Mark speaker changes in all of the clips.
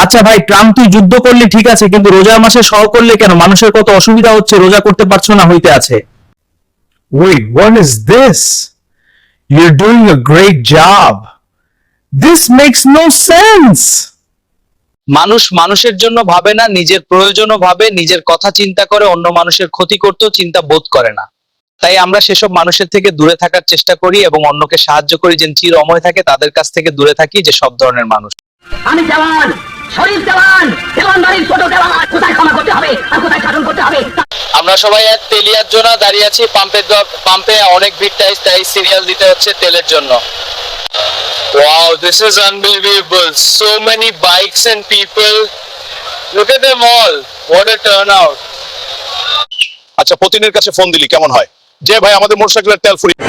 Speaker 1: আচ্ছা ভাই, ট্রাম্প তুই যুদ্ধ করলি ঠিক আছে, কিন্তু রোজার মাসে সহ করলে কেন? মানুষের কত অসুবিধা হচ্ছে, রোজা করতে পারছো না, হইতে আছে।
Speaker 2: Wait, what is this? You're doing a great job. This makes no sense.
Speaker 1: মানুষ মানুষের জন্য ভাবে না, নিজের প্রয়োজনও ভাবে, নিজের কথা চিন্তা করে, অন্য মানুষের ক্ষতি করতেও চিন্তা বোধ করে না। তাই আমরা সেসব মানুষের থেকে দূরে থাকার চেষ্টা করি এবং অন্যকে সাহায্য করি, যে চির অময় থাকে, তাদের কাছ থেকে দূরে থাকি, যে সব ধরনের মানুষ।
Speaker 3: আমি জওয়ান, শরীফ জওয়ান, দেওয়ানবাড়ির ছোট দেওয়ান, কোথায় ক্ষমা করতে হবে আর কোথায় শাসন করতে হবে।
Speaker 1: আমরা সবাই এক তেলিয়ার জন্য দাঁড়িয়ে আছি পাম্পে অনেক ভিড়, তাই সিরিয়াল দিতে হচ্ছে তেলের জন্য। Wow, this is unbelievable. So many bikes and people. Look at them all. What a turnout.
Speaker 4: আচ্ছা, পতিনের কাছে ফোন দিলি কেমন হয়? যে ভাই আমাদের মোটরসাইকেলের তেল ফুরিয়ে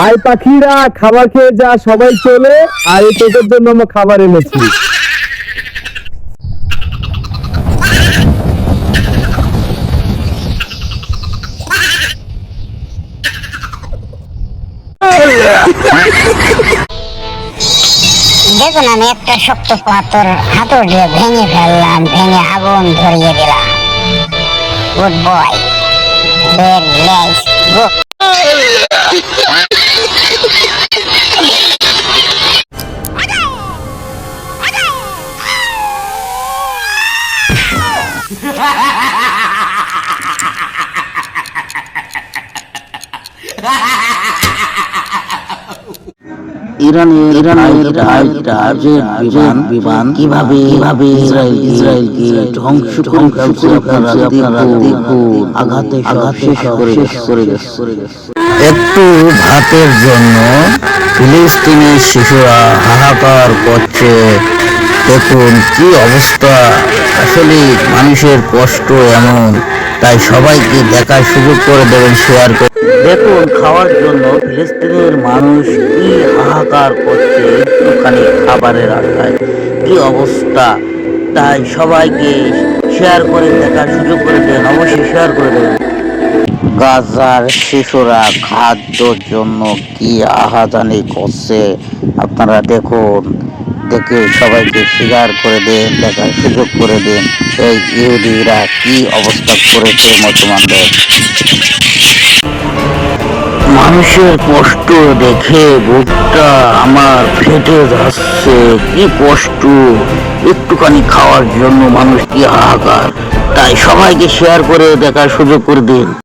Speaker 2: আয় পাখিরা, খাবার খেয়ে যা, সবাই চলে। আর এই তোদের জন্য আমরা খাবার এনেছি।
Speaker 5: দেখুন, আমি একটা শক্ত পাথর হাতুড় দিয়ে ভেঙে ফেললাম, ভেঙে আগুন ধরিয়ে দিলাম। Good boy, very nice, good.
Speaker 6: ইরানের বিমান কিভাবে ইসরায়েলকে ধ্বংস করে ফেলছে আপনারা দেখুন। আঘাতে শেষ করে দিচ্ছে। একটু ভাতের জন্য ফিলিস্তিনের শিশুরা হাহাকার করছে। দেখুন কি অবস্থা, আসলে মানুষের কষ্ট এমন, তাই সবাইকে দেখার সুযোগ করে দেবেন, শেয়ার করে দেখুন। খাওয়ার জন্য ফিলিস্তিনের মানুষ কি হাহাকার করছে একটুখানি খাবারের আশায়, কি অবস্থা, তাই সবাইকে শেয়ার করে দেখার সুযোগ করে দেন, অবশ্যই শেয়ার করে দেবেন। গাজার শিশুরা খাদ্যর জন্য কি আহাজানি করছে আপনারা দেখুন, দেখে সবাইকে শেয়ার করে দেন, দেখার সুযোগ করে দেন এই ইহুদিরা কি অবস্থা করেছে মুসলমানদের। মানুষের কষ্ট দেখে বুকটা আমার ফেটে যাচ্ছে, কি কষ্ট, একটুখানি খাওয়ার জন্য মানুষ কি হাহাকার, তাই সবাইকে শেয়ার করে দেখার সুযোগ করে দিন।